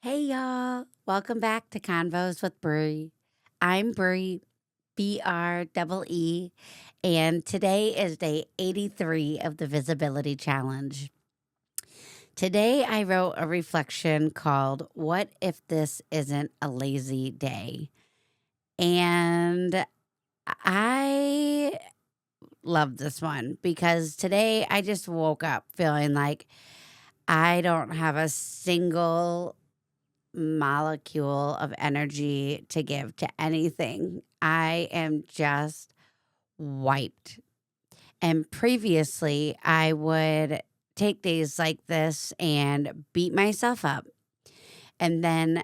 Hey y'all, welcome back to Convos with Bree. I'm Bree, Bree, and today is day 83 of the Visibility Challenge. Today I wrote a reflection called What If This Isn't a Lazy Day? And I love this one because today I just woke up feeling like I don't have a single molecule of energy to give to anything. I am just wiped. And previously, I would take days like this and beat myself up. And then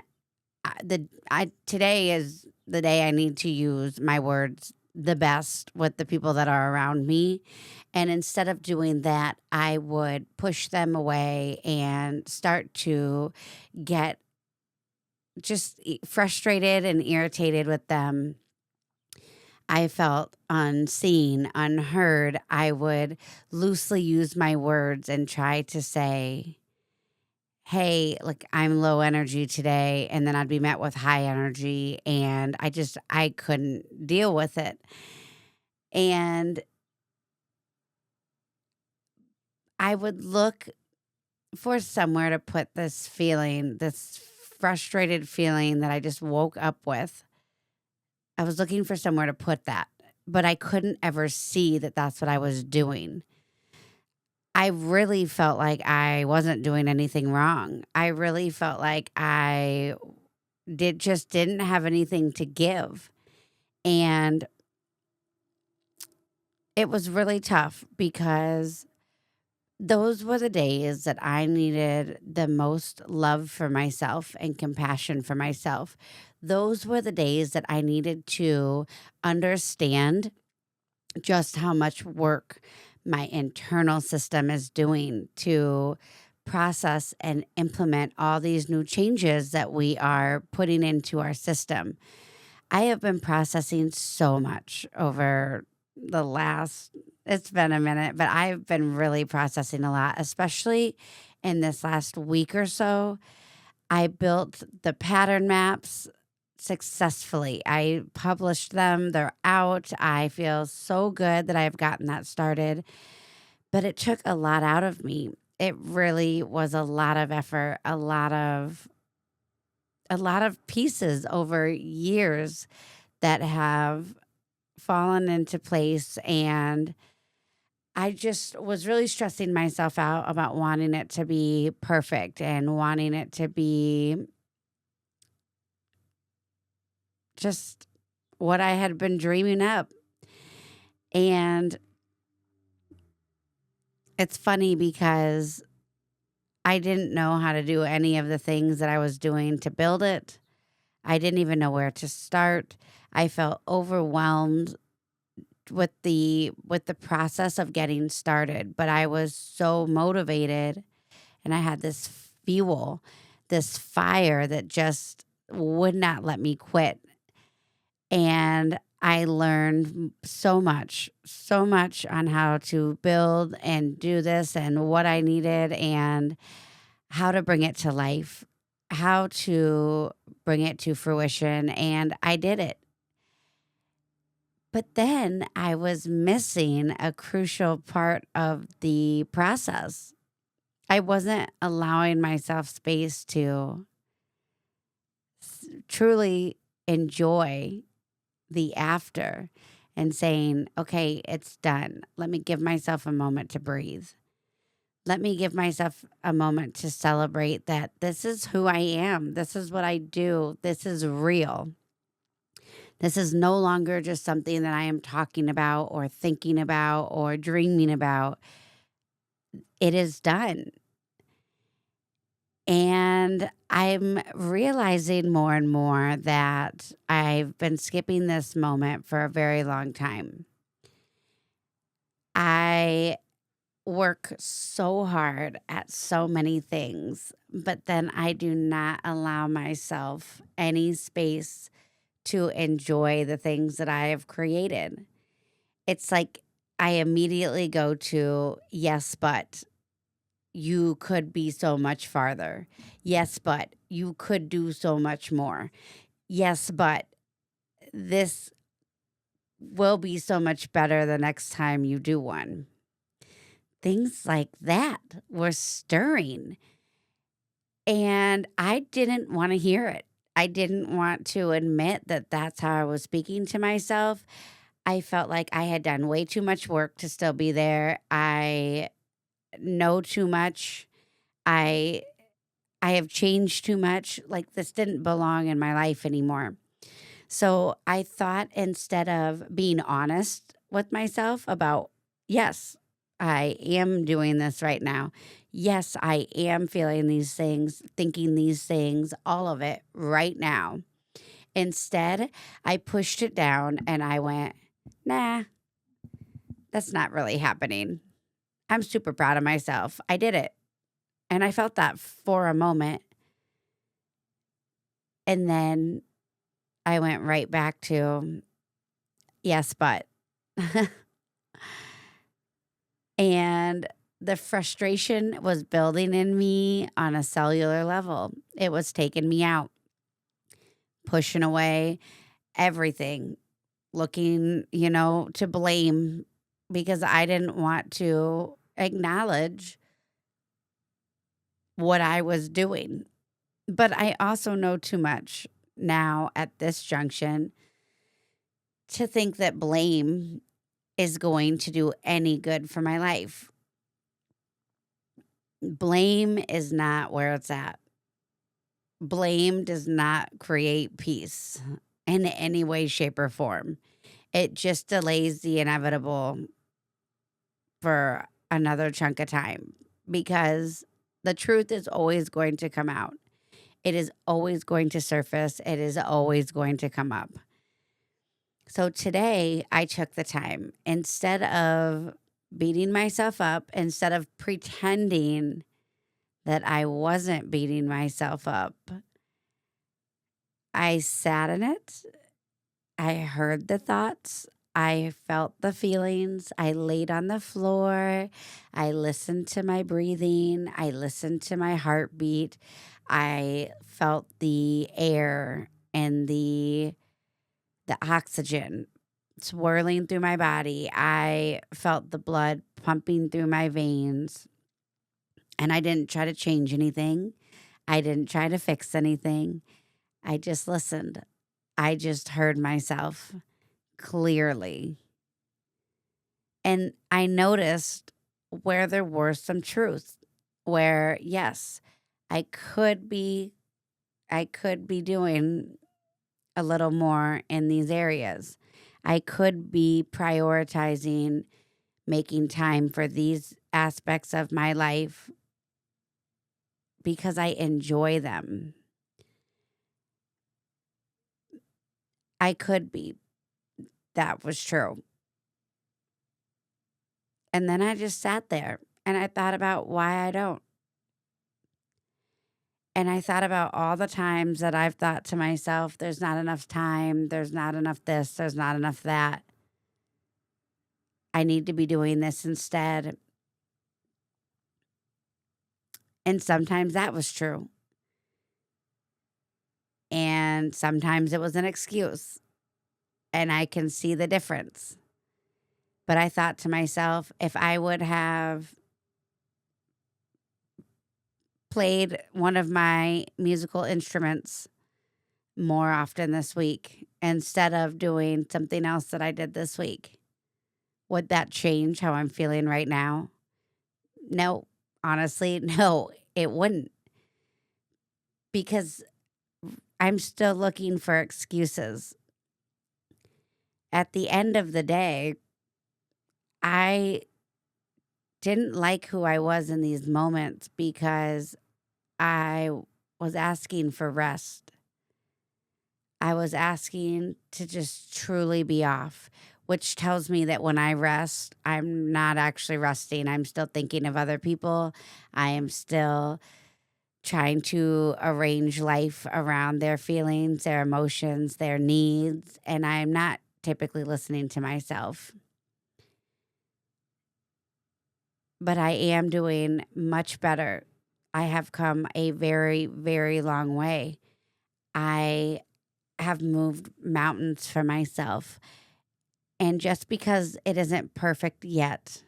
I today is the day I need to use my words the best with the people that are around me. And instead of doing that, I would push them away and start to get just frustrated and irritated with them. I felt unseen, unheard. I would loosely use my words and try to say, hey, like I'm low energy today. And then I'd be met with high energy. And I couldn't deal with it. And I would look for somewhere to put this feeling, this frustrated feeling that I just woke up with. I was looking for somewhere to put that, but I couldn't ever see that that's what I was doing. I really felt like I wasn't doing anything wrong. I really felt like I didn't have anything to give. And it was really tough because those were the days that I needed the most love for myself and compassion for myself. Those were the days that I needed to understand just how much work my internal system is doing to process and implement all these new changes that we are putting into our system. I have been processing so much over the last, it's been a minute, but I've been really processing a lot, especially in this last week or so. I built the pattern maps successfully. I published them, they're out. I feel so good that I've gotten that started, but it took a lot out of me. It really was a lot of effort, a lot of pieces over years that have fallen into place, and I just was really stressing myself out about wanting it to be perfect and wanting it to be just what I had been dreaming up. And it's funny because I didn't know how to do any of the things that I was doing to build it. I didn't even know where to start. I felt overwhelmed with the process of getting started, but I was so motivated and I had this fuel, this fire that just would not let me quit. And I learned so much on how to build and do this and what I needed and how to bring it to life, how to bring it to fruition. And I did it. But then I was missing a crucial part of the process. I wasn't allowing myself space to truly enjoy the after and saying, okay, it's done. Let me give myself a moment to breathe. Let me give myself a moment to celebrate that this is who I am. This is what I do. This is real. This is no longer just something that I am talking about or thinking about or dreaming about. It is done. And I'm realizing more and more that I've been skipping this moment for a very long time. I work so hard at so many things, but then I do not allow myself any space to enjoy the things that I have created. It's like I immediately go to yes, but. you could be so much farther. Yes, but you could do so much more. Yes, but this will be so much better the next time you do one. Things like that were stirring. And I didn't want to hear it. I didn't want to admit that that's how I was speaking to myself. I felt like I had done way too much work to still be there. I know too much. I I have changed too much. Like this didn't belong in my life anymore. So I thought instead of being honest with myself about, yes, I am doing this right now. Yes, I am feeling these things, thinking these things, all of it right now. Instead, I pushed it down and I went, nah, that's not really happening. I'm super proud of myself. I did it. And I felt that for a moment. And then I went right back to, yes, but. And the frustration was building in me on a cellular level. It was taking me out, pushing away everything, looking, to blame because I didn't want to acknowledge what I was doing. But I also know too much now at this junction to think that blame is going to do any good for my life. Blame is not where it's at. Blame does not create peace in any way, shape, or form. It just delays the inevitable for another chunk of time because the truth is always going to come out. It is always going to surface. It is always going to come up. So today I took the time instead of beating myself up, instead of pretending that I wasn't beating myself up, I sat in it. I heard the thoughts. I felt the feelings. I laid on the floor. I listened to my breathing. I listened to my heartbeat. I felt the air and the oxygen swirling through my body. I felt the blood pumping through my veins. And I didn't try to change anything. I didn't try to fix anything. I just listened. I just heard myself clearly. And I noticed where there were some truth, where yes, I could be doing a little more in these areas. I could be prioritizing making time for these aspects of my life because I enjoy them. I could be. That was true. And then I just sat there and I thought about why I don't. And I thought about all the times that I've thought to myself, there's not enough time, there's not enough this, there's not enough that. I need to be doing this instead. And sometimes that was true. And sometimes it was an excuse. And I can see the difference. But I thought to myself, if I would have played one of my musical instruments more often this week instead of doing something else that I did this week, would that change how I'm feeling right now? No, honestly, no, it wouldn't because I'm still looking for excuses. At the end of the day, I didn't like who I was in these moments because I was asking for rest. I was asking to just truly be off, which tells me that when I rest, I'm not actually resting. I'm still thinking of other people. I am still trying to arrange life around their feelings, their emotions, their needs, and I'm not typically listening to myself. but I am doing much better. I have come a very, very long way. I have moved mountains for myself. And just because it isn't perfect yet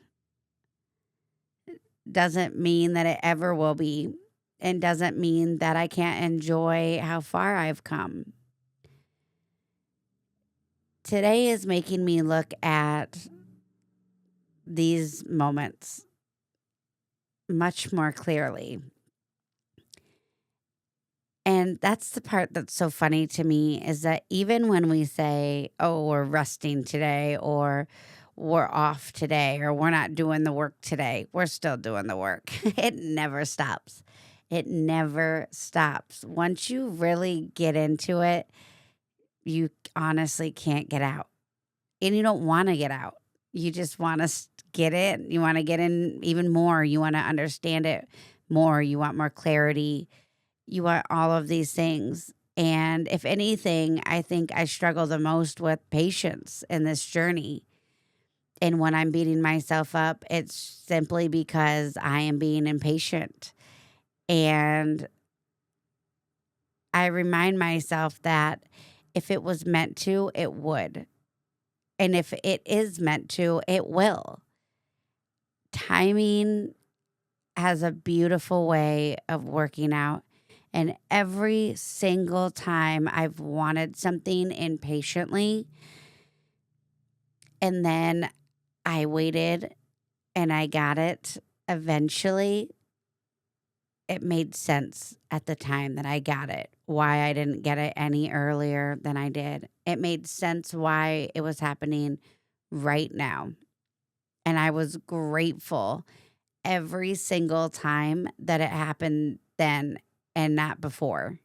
doesn't mean that it ever will be, and doesn't mean that I can't enjoy how far I've come. Today is making me look at these moments much more clearly. And that's the part that's so funny to me, is that even when we say, oh, we're resting today, or we're off today, or we're not doing the work today, we're still doing the work. It never stops. It never stops. Once you really get into it, you honestly can't get out. And you don't want to get out. You just want to get in. You want to get in even more. You want to understand it more. You want more clarity. You want all of these things. And if anything, I think I struggle the most with patience in this journey. And when I'm beating myself up, it's simply because I am being impatient. And I remind myself that if it was meant to, it would. And if it is meant to, it will. Timing has a beautiful way of working out. And every single time I've wanted something impatiently, and then I waited and I got it eventually, it made sense at the time that I got it, why I didn't get it any earlier than I did. It made sense why it was happening right now. And I was grateful every single time that it happened then and not before.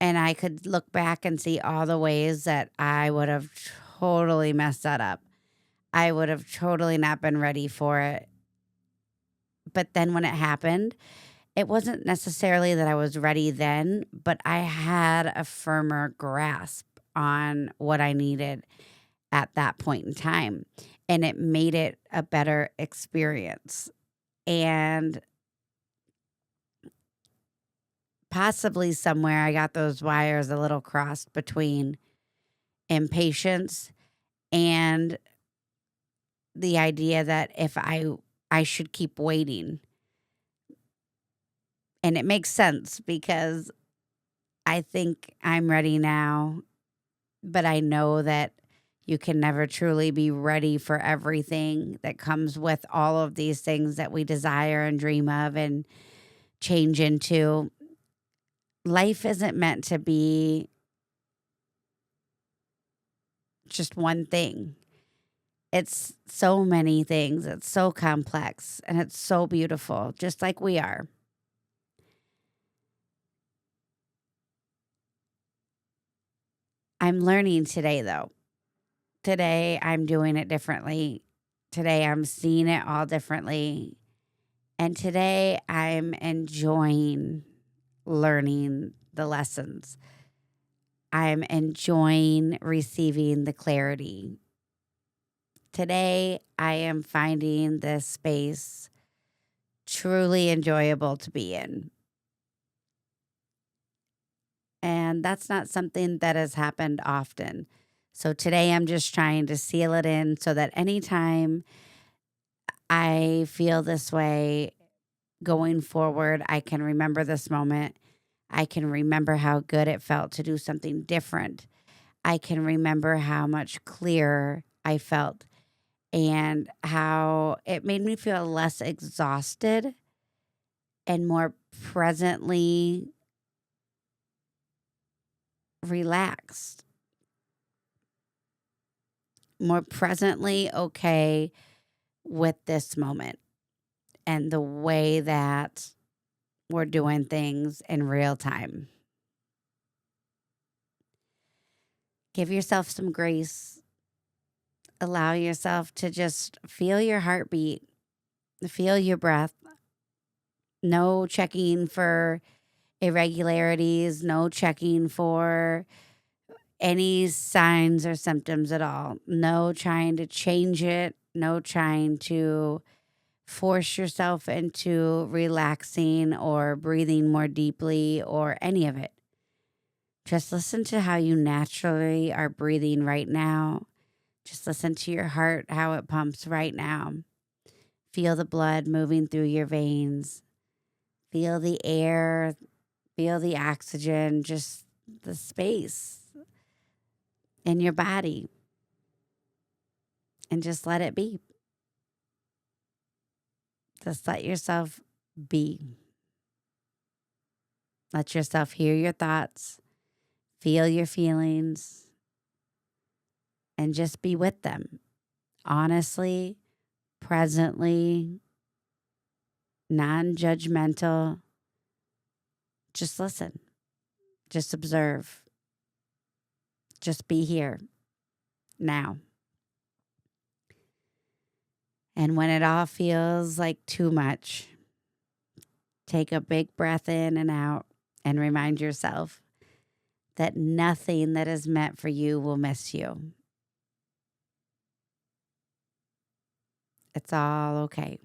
And I could look back and see all the ways that I would have totally messed that up. I would have totally not been ready for it. But then when it happened, it wasn't necessarily that I was ready then, but I had a firmer grasp on what I needed at that point in time. And it made it a better experience. And possibly somewhere I got those wires a little crossed between impatience and the idea that if I should keep waiting. And it makes sense because I think I'm ready now, but I know that you can never truly be ready for everything that comes with all of these things that we desire and dream of and change into. Life isn't meant to be just one thing. It's so many things. It's so complex and it's so beautiful, just like we are. I'm learning today, though. Today, I'm doing it differently. Today, I'm seeing it all differently. And today, I'm enjoying learning the lessons. I'm enjoying receiving the clarity. Today, I am finding this space truly enjoyable to be in. And that's not something that has happened often. So today I'm just trying to seal it in so that anytime I feel this way going forward, I can remember this moment. I can remember how good it felt to do something different. I can remember how much clearer I felt and how it made me feel less exhausted and more presently relaxed, more presently okay with this moment and the way that we're doing things in real time. Give yourself some grace. Allow yourself to just feel your heartbeat, feel your breath. No checking for irregularities, no checking for any signs or symptoms at all. No trying to change it, no trying to force yourself into relaxing or breathing more deeply or any of it. Just listen to how you naturally are breathing right now. Just listen to your heart, how it pumps right now. Feel the blood moving through your veins. Feel the air, feel the oxygen, just the space in your body. And just let it be. Just let yourself be. Let yourself hear your thoughts, feel your feelings, and just be with them. Honestly, presently, non-judgmental. Just listen. Just observe. Just be here now. And when it all feels like too much, take a big breath in and out and remind yourself that nothing that is meant for you will miss you. It's all okay.